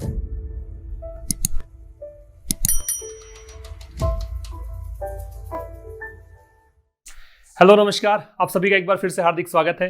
Hello नमस्कार, आप सभी का एक बार फिर से हार्दिक स्वागत है।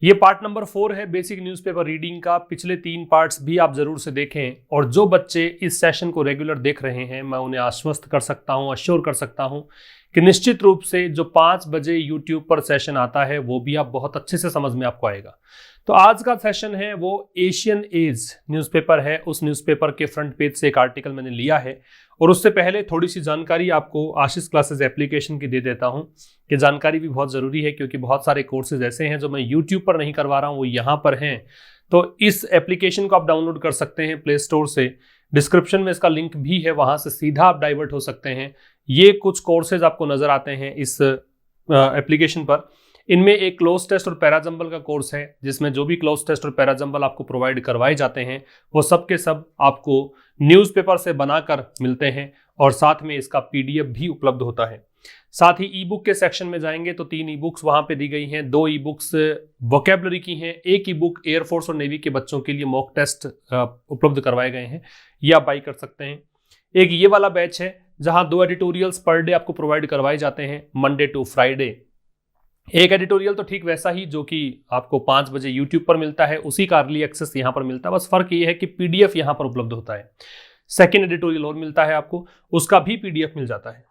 ये पार्ट नंबर 4 है बेसिक न्यूज़पेपर रीडिंग का। पिछले 3 पार्ट्स भी आप जरूर से देखें, और जो बच्चे इस सेशन को रेगुलर देख रहे हैं मैं उन्हें आश्वस्त कर सकता हूं, अश्योर कर सकता हूं कि निश्चित रूप से जो 5 बजे यूट्यूब पर सेशन आता है वो भी आप बहुत अच्छे से समझ में आपको आएगा। तो आज का सेशन है वो एशियन एज न्यूज़पेपर है, उस न्यूज़पेपर के फ्रंट पेज से एक आर्टिकल मैंने लिया है। और उससे पहले थोड़ी सी जानकारी आपको आशीष क्लासेस एप्लीकेशन की दे देता हूं कि जानकारी भी बहुत ज़रूरी है, क्योंकि बहुत सारे कोर्सेज ऐसे हैं जो मैं यूट्यूब पर नहीं करवा रहा हूं, वो यहाँ पर हैं। तो इस एप्लीकेशन को आप डाउनलोड कर सकते हैं प्ले स्टोर से, डिस्क्रिप्शन में इसका लिंक भी है, वहाँ से सीधा आप डाइवर्ट हो सकते हैं। ये कुछ कोर्सेज आपको नज़र आते हैं इस एप्लीकेशन पर। इनमें एक क्लोज टेस्ट और पैराजंबल का कोर्स है, जिसमें जो भी क्लोज टेस्ट और पैराजंबल आपको प्रोवाइड करवाए जाते हैं वो सब के सब आपको न्यूज़पेपर से बनाकर मिलते हैं, और साथ में इसका पीडीएफ भी उपलब्ध होता है। साथ ही ई बुक के सेक्शन में जाएंगे तो 3 ई बुक्स वहाँ पे दी गई हैं। 2 ई बुक्स वोकेबलरी की हैं, एक ई बुक एयरफोर्स और नेवी के बच्चों के लिए मॉक टेस्ट उपलब्ध करवाए गए हैं, ये आप बाई कर सकते हैं। एक ये वाला बैच है जहाँ 2 एडिटोरियल्स पर डे आपको प्रोवाइड करवाए जाते हैं, मंडे टू फ्राइडे। एक एडिटोरियल तो ठीक वैसा ही जो कि आपको 5 बजे यूट्यूब पर मिलता है, उसी का अर्ली एक्सेस यहाँ पर मिलता है, बस फर्क ये है कि पीडीएफ यहाँ पर उपलब्ध होता है। सेकेंड एडिटोरियल और मिलता है आपको, उसका भी पीडीएफ मिल जाता है।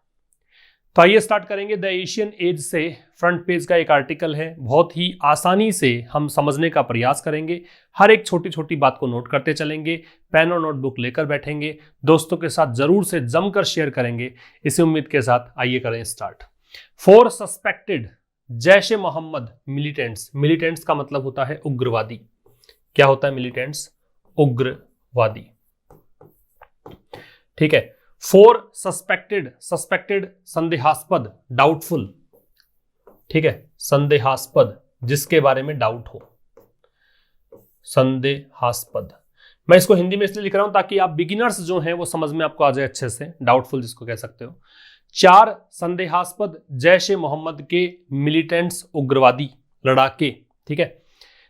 तो आइए स्टार्ट करेंगे। द एशियन एज से फ्रंट पेज का एक आर्टिकल है, बहुत ही आसानी से हम समझने का प्रयास करेंगे, हर एक छोटी छोटी बात को नोट करते चलेंगे, पेन और नोटबुक लेकर बैठेंगे, दोस्तों के साथ जरूर से जमकर शेयर करेंगे, इसी उम्मीद के साथ आइए करें स्टार्ट। 4 सस्पेक्टेड जैश ए मोहम्मद मिलिटेंट्स। मिलिटेंट्स का मतलब होता है उग्रवादी। क्या होता है मिलिटेंट्स? उग्रवादी। ठीक है। 4 सस्पेक्टेड, सस्पेक्टेड संदेहास्पद, डाउटफुल। ठीक है, संदेहास्पद जिसके बारे में डाउट हो, संदेहास्पद। मैं इसको हिंदी में इसलिए लिख रहा हूं ताकि आप बिगिनर्स जो हैं वो समझ में आपको आ जाए अच्छे से, डाउटफुल जिसको कह सकते हो। 4 संदेहास्पद जैश ए मोहम्मद के मिलिटेंट्स, उग्रवादी लड़ाके। ठीक है,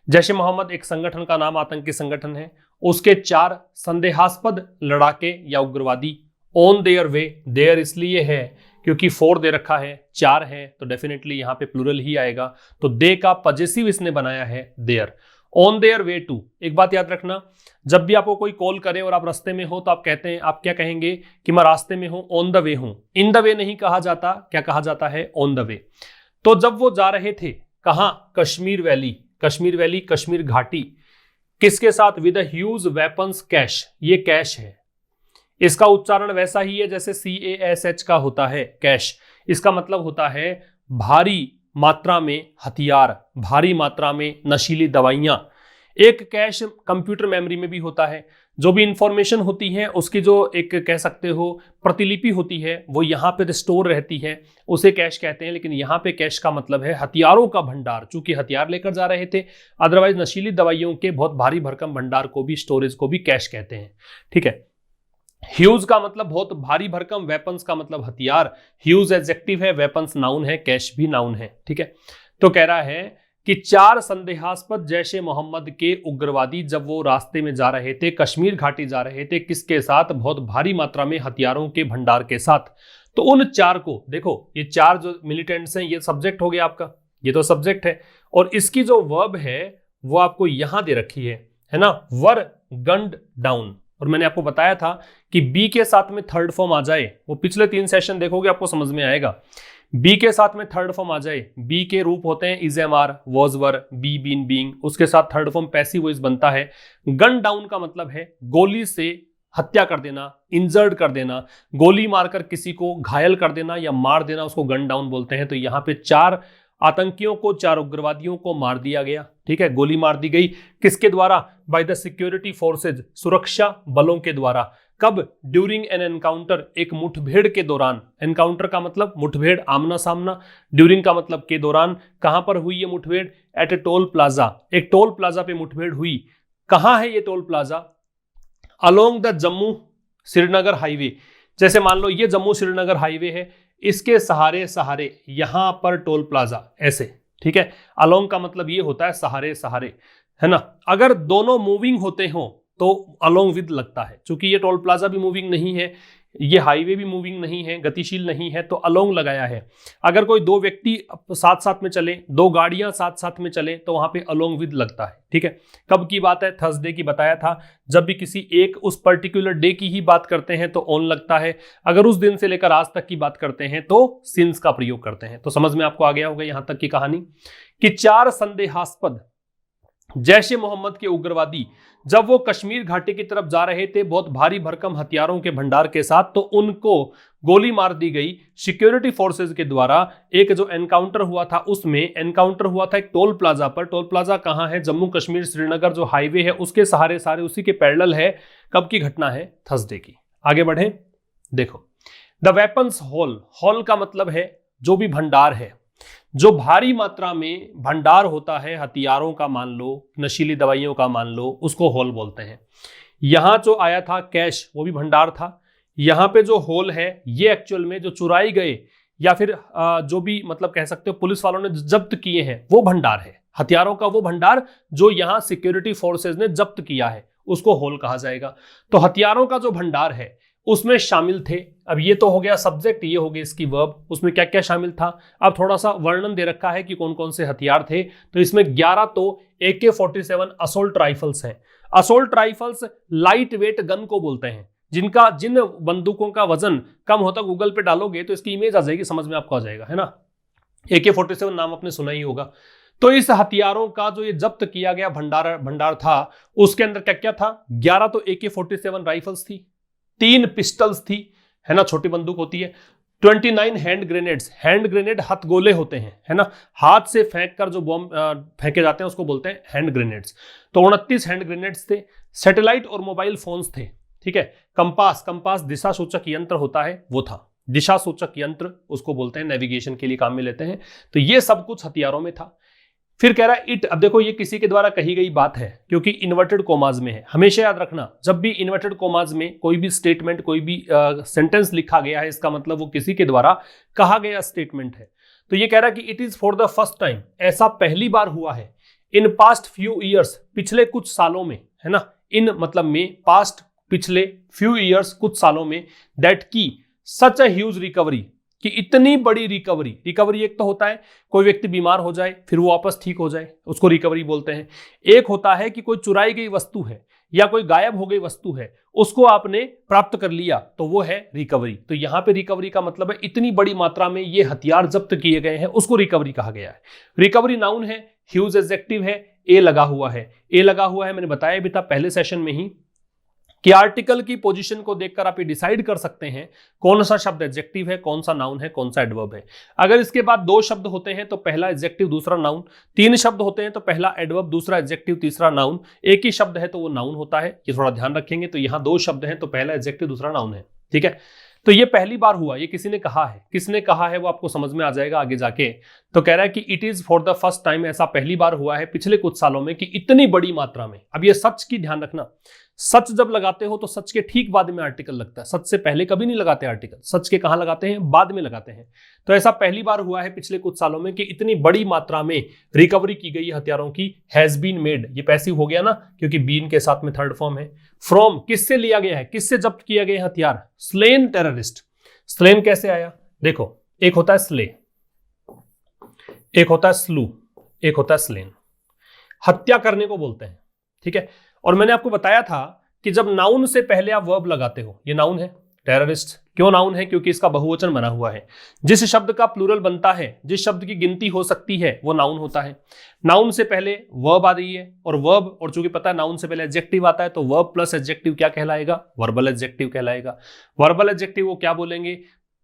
जैश ए मोहम्मद एक संगठन का नाम, आतंकी संगठन है, उसके 4 संदेहास्पद लड़ाके या उग्रवादी ऑन देयर वे। देयर इसलिए है क्योंकि 4 दे रखा है, 4 है तो डेफिनेटली यहां पे प्लूरल ही आएगा, तो दे का पजेसिव इसने बनाया है their. On their way to, एक बात याद रखना, जब भी आपको कोई कॉल करे और आप रास्ते में हो तो आप कहते हैं, आप क्या कहेंगे कि मैं रास्ते में हूं, ऑन द वे हूं। इन द वे नहीं कहा जाता, क्या कहा जाता है? On the way. तो जब वो जा रहे थे कहां? कश्मीर वैली, कश्मीर वैली, कश्मीर घाटी, किसके साथ? With huge weapons cash. ये कैश है, इसका उच्चारण वैसा ही है जैसे CASH का होता है, कैश। इसका मतलब होता है भारी मात्रा में हथियार, भारी मात्रा में नशीली दवाइयां। एक कैश कंप्यूटर मेमोरी में भी होता है, जो भी इंफॉर्मेशन होती है उसकी जो एक कह सकते हो प्रतिलिपि होती है वो यहाँ पे स्टोर रहती है, उसे कैश कहते हैं। लेकिन यहाँ पे कैश का मतलब है हथियारों का भंडार, चूंकि हथियार लेकर जा रहे थे। अदरवाइज नशीली दवाइयों के बहुत भारी भरकम भंडार को भी, स्टोरेज को भी कैश कहते हैं। ठीक है, ह्यूज का मतलब बहुत भारी भरकम, वेपन्स का मतलब हथियार। ह्यूज एडजेक्टिव है, वेपन्स नाउन है, कैश भी नाउन है। ठीक है, तो कह रहा है कि 4 संदेहास्पद जैश ए मोहम्मद के उग्रवादी जब वो रास्ते में जा रहे थे, कश्मीर घाटी जा रहे थे, किसके साथ? बहुत भारी मात्रा में हथियारों के भंडार के साथ। तो उन 4 को देखो, ये 4 जो मिलिटेंट्स हैं, ये सब्जेक्ट हो गया आपका, ये तो सब्जेक्ट है, और इसकी जो वर्ब है वो आपको यहां दे रखी है ना, वर गन्ड डाउन। और मैंने आपको बताया था कि बी के साथ में थर्ड फॉर्म आ जाए, वो पिछले 3 सेशन देखोगे आपको समझ में आएगा। बी के साथ में थर्ड फॉर्म आ जाए, बी के रूप होते हैं is, am, are, was, were, be, been, being, उसके साथ थर्ड फॉर्म पैसिव वॉइस बनता है। गन डाउन का मतलब है गोली से हत्या कर देना, इंजर्ड कर देना, गोली मारकर किसी को घायल कर देना या मार देना, उसको गन डाउन बोलते हैं। तो यहाँ पे 4 आतंकियों को, 4 उग्रवादियों को मार दिया गया। ठीक है, गोली मार दी गई, किसके द्वारा? बाय द सिक्योरिटी फोर्सेज, सुरक्षा बलों के द्वारा। कब? ड्यूरिंग एन एनकाउंटर, एक मुठभेड़ के दौरान। एनकाउंटर का मतलब मुठभेड़, आमना सामना। ड्यूरिंग का मतलब के दौरान। कहां पर हुई ये मुठभेड़? एट ए टोल प्लाजा, एक टोल प्लाजा पे मुठभेड़ हुई। कहां है ये toll plaza? Along the Jammu Srinagar highway. जैसे मान लो ये जम्मू श्रीनगर हाईवे है, इसके सहारे सहारे यहां पर टोल प्लाजा, ऐसे। ठीक है, अलोंग का मतलब ये होता है सहारे सहारे, है ना। अगर दोनों मूविंग होते हो तो अलोंग विद लगता है, क्योंकि ये टोल प्लाजा भी मूविंग नहीं है, ये हाईवे भी मूविंग नहीं है, गतिशील नहीं है, तो अलोंग लगाया है। अगर कोई दो व्यक्ति साथ साथ में चले, दो गाड़ियां साथ साथ में चले, तो वहां पे अलोंग विद लगता है। ठीक है, कब की बात है? थर्सडे की बताया था। जब भी किसी एक उस पर्टिकुलर डे की ही बात करते हैं तो ऑन लगता है, अगर उस दिन से लेकर आज तक की बात करते हैं तो सिंस का प्रयोग करते हैं। तो समझ में आपको आ गया होगा यहां तक की कहानी कि 4 संदेहास्पद जैश ए मोहम्मद के उग्रवादी जब वो कश्मीर घाटी की तरफ जा रहे थे बहुत भारी भरकम हथियारों के भंडार के साथ, तो उनको गोली मार दी गई सिक्योरिटी फोर्सेज के द्वारा। एक जो एनकाउंटर हुआ था, उसमें एनकाउंटर हुआ था एक टोल प्लाजा पर। टोल प्लाजा कहां है? जम्मू कश्मीर श्रीनगर जो हाईवे है उसके सहारे सारे उसी के पैरेलल है। कब की घटना है? थर्सडे की। आगे बढ़े, देखो द वेपन्स हॉल। हॉल का मतलब है जो भी भंडार है, जो भारी मात्रा में भंडार होता है हथियारों का, मान लो नशीली दवाइयों का, मान लो, उसको हॉल बोलते हैं। यहां जो आया था कैश, वो भी भंडार था। यहां पे जो होल है, ये एक्चुअल में जो चुराई गए या फिर जो भी मतलब कह सकते हो पुलिस वालों ने जब्त किए हैं, वो भंडार है। हथियारों का वो भंडार जो यहां सिक्योरिटी फोर्सेज ने जब्त किया है, उसको होल कहा जाएगा। तो हथियारों का जो भंडार है उसमें शामिल थे। अब ये तो हो गया सब्जेक्ट, ये हो गई इसकी वर्ब। उसमें क्या क्या शामिल था? अब थोड़ा सा वर्णन दे रखा है कि कौन कौन से हथियार थे। तो इसमें 11 तो AK-47 असोल्ट राइफल्स हैं। Assault rifles light weight gun को बोलते हैं, जिन बंदूकों का वजन कम होता, गूगल पे डालोगे तो इसकी इमेज आ जाएगी, समझ में आपको आ जाएगा, है ना। AK-47 नाम आपने सुना ही होगा। तो इस हथियारों का जो ये जब्त किया गया भंडार था, उसके अंदर क्या क्या था? 11 तो AK-47 राइफल्स थी, 3 पिस्टल्स थी, है ना, छोटी बंदूक होती है। 29 हैंड ग्रेनेड्स। हैंड ग्रेनेड हथगोले होते हैं, है ना, हाथ से फेंक कर जो बॉम्ब फेंके जाते हैं उसको बोलते हैं हैंड ग्रेनेड्स। तो 29 हैंड ग्रेनेड्स थे। सैटेलाइट और मोबाइल फोन्स थे। ठीक है, कंपास दिशा सूचक यंत्र होता है, वो था। दिशा सूचक यंत्र उसको बोलते हैं, नेविगेशन के लिए काम में लेते हैं। तो ये सब कुछ हथियारों में था। फिर कह रहा है इट। अब देखो ये किसी के द्वारा कही गई बात है, क्योंकि इन्वर्टेड कोमाज में है। हमेशा याद रखना, जब भी इन्वर्टेड कोमाज में कोई भी स्टेटमेंट, कोई भी सेंटेंस लिखा गया है, इसका मतलब वो किसी के द्वारा कहा गया स्टेटमेंट है। तो ये कह रहा है कि it is for the first time, ऐसा पहली बार हुआ है, इन पास्ट फ्यू ईयर्स, पिछले कुछ सालों में, है ना, इन मतलब में, पास्ट पिछले, फ्यू ईयर्स कुछ सालों में, दैट की सच अ ह्यूज रिकवरी, कि इतनी बड़ी रिकवरी। रिकवरी एक तो होता है कोई व्यक्ति बीमार हो जाए फिर वो वापस ठीक हो जाए, उसको रिकवरी बोलते हैं। एक होता है कि कोई चुराई गई वस्तु है या कोई गायब हो गई वस्तु है, उसको आपने प्राप्त कर लिया, तो वो है रिकवरी। तो यहां पे रिकवरी का मतलब है इतनी बड़ी मात्रा में ये हथियार जब्त किए गए हैं, उसको रिकवरी कहा गया है। रिकवरी नाउन है, ह्यूज एडजेक्टिव है, ए लगा हुआ है। ए लगा हुआ है, मैंने बताया भी था पहले सेशन में ही कि आर्टिकल की पोजीशन को देखकर आप ये डिसाइड कर सकते हैं कौन सा शब्द एडजेक्टिव है, कौन सा नाउन है, कौन सा एडवर्ब है। अगर इसके बाद 2 शब्द होते हैं तो पहला एडजेक्टिव दूसरा नाउन, 3 शब्द होते हैं तो पहला एडवर्ब दूसरा एडजेक्टिव तीसरा नाउन, एक ही शब्द है तो वो नाउन होता है, ये थोड़ा ध्यान रखेंगे। तो यहाँ 2 शब्द हैं तो पहला एडजेक्टिव दूसरा नाउन है। ठीक है, तो ये पहली बार हुआ, ये किसी ने कहा है, किसने कहा है वो आपको समझ में आ जाएगा आगे जाके। तो कह रहा है कि it is for the first time, ऐसा पहली बार हुआ है पिछले कुछ सालों में कि इतनी बड़ी मात्रा में। अब ये सच की ध्यान रखना, सच जब लगाते हो तो सच के ठीक बाद में आर्टिकल लगता है, सच से पहले कभी नहीं लगाते आर्टिकल। सच के कहां लगाते हैं? बाद में लगाते हैं। तो ऐसा पहली बार हुआ है पिछले कुछ सालों में कि इतनी बड़ी मात्रा में रिकवरी की गई हथियारों की। हैज बीन मेड, ये पैसिव हो गया ना, क्योंकि बीन के साथ में थर्ड फॉर्म है। फ्रॉम, किससे लिया गया है, किससे जब्त किया गया हथियार? Slain terrorist. स्लेन कैसे आया? देखो, एक होता है स्ले, एक होता है स्लू, एक होता है स्लेन। हत्या करने को बोलते हैं। ठीक है, और मैंने आपको बताया था कि जब नाउन से पहले आप वर्ब लगाते हो, ये नाउन है टेररिस्ट। क्यों नाउन है? क्योंकि इसका बहुवचन बना हुआ है। जिस शब्द का प्लूरल बनता है, जिस शब्द की गिनती हो सकती है, वो नाउन होता है। नाउन से पहले वर्ब आ रही है, और वर्ब, और चूंकि पता है नाउन से पहले एडजेक्टिव आता है, तो वर्ब प्लस एडजेक्टिव क्या कहलाएगा? वर्बल एडजेक्टिव कहलाएगा। वर्बल एडजेक्टिव वो क्या बोलेंगे?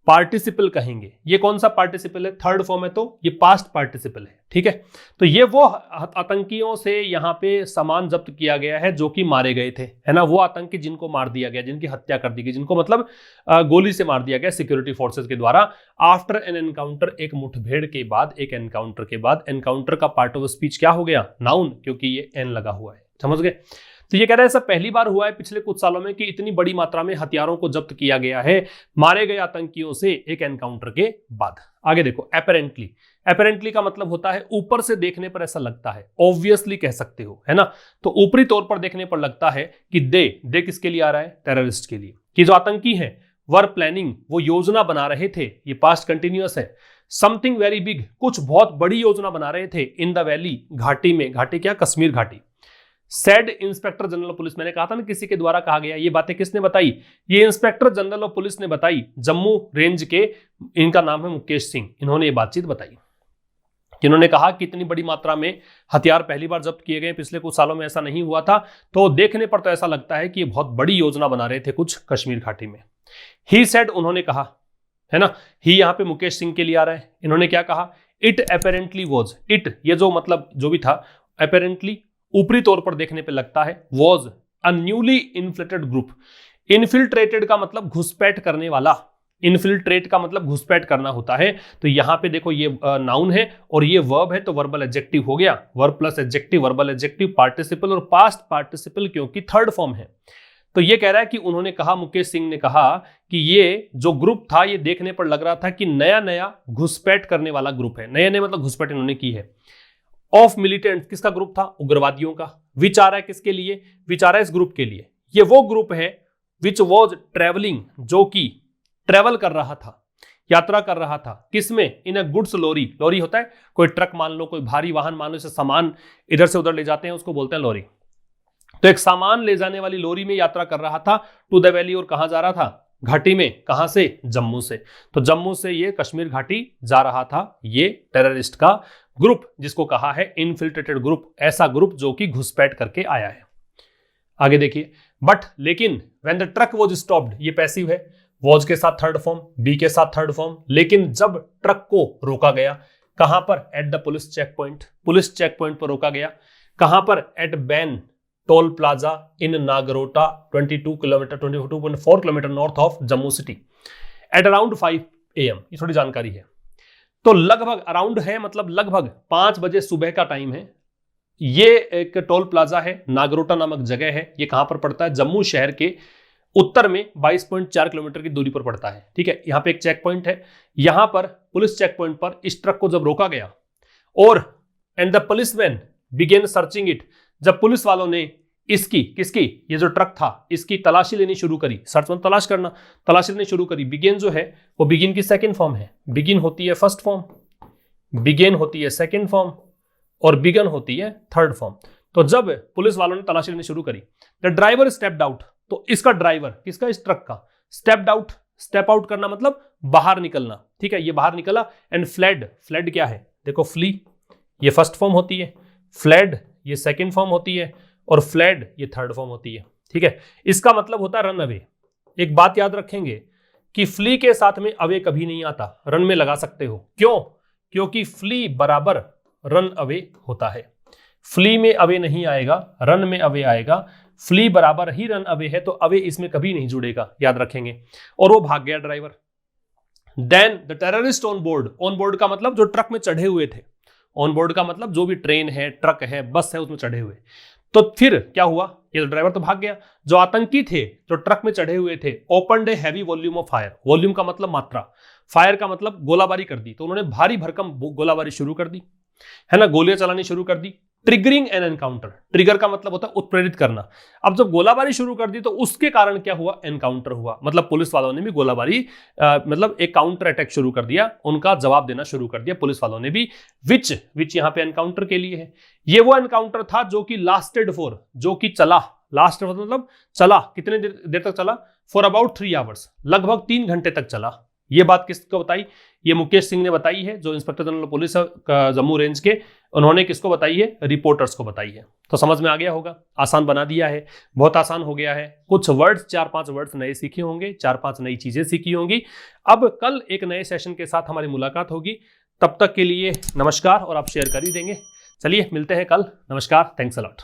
पार्टिसिपल कहेंगे। ये कौन सा पार्टिसिपल है? थर्ड फॉर्म है, तो ये पास्ट पार्टिसिपल है। ठीक है, तो ये वो आतंकियों से यहाँ पे सामान जब्त किया गया है जो कि मारे गए थे, है ना, वो आतंकी जिनको मार दिया गया, जिनकी हत्या कर दी गई, जिनको मतलब गोली से मार दिया गया सिक्योरिटी फोर्सेस के द्वारा आफ्टर एन एनकाउंटर, एक मुठभेड़ के बाद, एक एनकाउंटर के बाद। एनकाउंटर का पार्ट ऑफ स्पीच क्या हो गया? नाउन, क्योंकि ये एन लगा हुआ है। समझ गए? तो ये कह रहा है ऐसा पहली बार हुआ है पिछले कुछ सालों में कि इतनी बड़ी मात्रा में हथियारों को जब्त किया गया है मारे गए आतंकियों से एक एनकाउंटर के बाद। आगे देखो, एपरेंटली। अपेरेंटली का मतलब होता है ऊपर से देखने पर ऐसा लगता है, ऑब्वियसली कह सकते हो, है ना। तो ऊपरी तौर पर देखने पर लगता है कि दे किसके लिए आ रहा है, टेररिस्ट के लिए, कि जो आतंकी हैं वर प्लानिंग, वो योजना बना रहे थे, ये पास्ट कंटिन्यूअस है। समथिंग वेरी बिग, कुछ बहुत बड़ी योजना बना रहे थे, इन द वैली, घाटी में, घाटी क्या, कश्मीर घाटी। Said inspector general of police, मैंने कहा था ना किसी के द्वारा कहा गया, ये बातें किसने बताई, ये इंस्पेक्टर जनरल ऑफ पुलिस ने बताई, जम्मू रेंज के, इनका नाम है मुकेश सिंह, इन्होंने ये बातचीत बताई। इन्होंने कहा कि इतनी बड़ी मात्रा में हथियार पहली बार जब्त किए गए, पिछले कुछ सालों में ऐसा नहीं हुआ था, तो देखने पर तो ऐसा लगता है कि ये बहुत बड़ी योजना बना रहे थे कुछ कश्मीर घाटी में। ही सेड, उन्होंने कहा, है ना, ही यहां पे मुकेश सिंह के लिए आ रहा है। इन्होंने क्या कहा, इट अपेरेंटली वॉज, इट ये जो मतलब जो भी था, अपेरेंटली ऊपरी तौर पर देखने पे लगता है, was a newly inflated group. Infiltrated का मतलब घुसपैठ करने वाला, इन्फिल्ट्रेट का मतलब घुसपैठ करना होता है। तो यहां पे देखो ये नाउन है और ये वर्ब है, तो वर्बल एडजेक्टिव हो गया, verb plus adjective, verbal adjective, participle और पास्ट पार्टिसिपल क्योंकि थर्ड फॉर्म है। तो ये कह रहा है कि उन्होंने कहा, मुकेश सिंह ने कहा कि ये जो ग्रुप था ये देखने पर लग रहा था कि नया नया घुसपैठ करने वाला ग्रुप है, नया नया मतलब घुसपैठ इन्होंने की है। ऑफ मिलिटेंट, किसका ग्रुप था, उग्रवादियों का। विच आ रहा है किसके लिए, विच आ रहा है इस ग्रुप के लिए, ये वो ग्रुप है विच वॉज ट्रेवलिंग, जो कि ट्रेवल कर रहा था, यात्रा कर रहा था, किसमें, इन अ गुड्स लॉरी, लॉरी होता है कोई ट्रक मान लो, कोई भारी वाहन मान लो, इसे सामान इधर से उधर ले जाते हैं उसको बोलते हैं लॉरी। तो एक सामान ले जाने वाली लॉरी में यात्रा कर रहा था टू द वैली, और कहां जा रहा था, घाटी में, कहां से, जम्मू से। तो जम्मू से ये कश्मीर घाटी जा रहा था, ये टेररिस्ट का ग्रुप, जिसको कहा है इन्फिल्ट्रेटेड ग्रुप, ऐसा ग्रुप जो कि घुसपैठ करके आया है। आगे देखिए, बट लेकिन when the truck was stopped, ये पैसिव है, वॉज के साथ थर्ड फॉर्म, बी के साथ थर्ड फॉर्म, लेकिन जब ट्रक को रोका गया, कहां पर, at the police check point, police check point पर रोका गया, कहां पर, at Ban toll plaza in Nagrota, 22 kilometre 22.4 kilometre north of Jammu city, at around 5 AM। ये थोड़ी जानकारी है। तो लगभग, अराउंड है मतलब लगभग 5 बजे सुबह का टाइम है। ये एक टोल प्लाजा है, नागरोटा नामक जगह है, ये कहां पर पड़ता है, जम्मू शहर के उत्तर में 22.4 किलोमीटर की दूरी पर पड़ता है। ठीक है, यहां पे एक चेक पॉइंट है, यहां पर पुलिस चेक पॉइंट पर इस ट्रक को जब रोका गया, और and the policeman began searching it, जब पुलिस वालों ने इसकी, किसकी, ये जो ट्रक था इसकी तलाशी लेनी शुरू करी, सर्च में तलाश करना, तलाशी लेनी शुरू करी। बिगेन जो है वो बिगिन की सेकंड फॉर्म है, बिगिन होती है फर्स्ट फॉर्म, बिगेन होती है सेकंड फॉर्म, और बिगन होती है थर्ड फॉर्म। तो जब पुलिस वालों ने तलाशी लेनी शुरू करी, द ड्राइवर स्टेप्ड आउट, तो इसका ड्राइवर, किसका, इस ट्रक का, स्टेप्ड आउट, स्टेप आउट करना मतलब बाहर निकलना। ठीक है, ये बाहर निकला, एंड फ्लेड, फ्लेड क्या है, देखो, फ्ली ये फर्स्ट फॉर्म होती है, फ्लेड ये सेकंड फॉर्म होती है, और फ्लेड ये थर्ड फॉर्म होती है। ठीक है, इसका मतलब होता है रन अवे। एक बात याद रखेंगे कि फ्ली के साथ में अवे कभी नहीं आता, रन में लगा सकते हो, क्यों, क्योंकि फ्ली बराबर रन अवे होता है, फ्ली में अवे नहीं आएगा, रन में अवे आएगा, फ्ली बराबर ही रन अवे है, तो अवे इसमें कभी नहीं जुड़ेगा, याद रखेंगे। और वो भाग गया driver. Then the terrorist on board, on board का मतलब जो ट्रक में चढ़े हुए थे, ऑन बोर्ड का मतलब जो भी ट्रेन है, ट्रक है, बस है, उसमें चढ़े हुए। तो फिर क्या हुआ, ये ड्राइवर तो भाग गया, जो आतंकी थे जो ट्रक में चढ़े हुए थे, opened a heavy volume of fire, volume का मतलब मात्रा, फायर का मतलब गोलाबारी कर दी, तो उन्होंने भारी भरकम गोलाबारी शुरू कर दी, है ना, गोलियां चलानी शुरू कर दी। ट्रिगरिंग एन एनकाउंटर, ट्रिगर का मतलब होता है उत्प्रेरित करना। अब जब गोलाबारी शुरू कर दी तो उसके कारण क्या हुआ, एनकाउंटर हुआ, मतलब पुलिस वालों ने भी गोलाबारी मतलब एक काउंटर अटैक शुरू कर दिया, उनका जवाब देना शुरू कर दिया पुलिस वालों ने भी। विच यहां पे एनकाउंटर के लिए है, ये वो एनकाउंटर था जो कि लास्टेड फॉर, जो कि चला, लास्ट मतलब चला, कितने देर तक चला, फॉर अबाउट 3 आवर्स, लगभग 3 घंटे तक चला। ये बात किसको बताई, ये मुकेश सिंह ने बताई है, जो inspector general police Jammu range के, उन्होंने किसको बताई है, रिपोर्टर्स को बताई है। तो समझ में आ गया होगा, आसान बना दिया है, बहुत आसान हो गया है। कुछ वर्ड्स, 4-5 वर्ड्स नए सीखे होंगे, 4-5 नई चीजें सीखी होंगी। अब कल एक नए सेशन के साथ हमारी मुलाकात होगी, तब तक के लिए नमस्कार, और आप शेयर कर ही देंगे। चलिए मिलते हैं कल, नमस्कार, थैंक्स अ लॉट।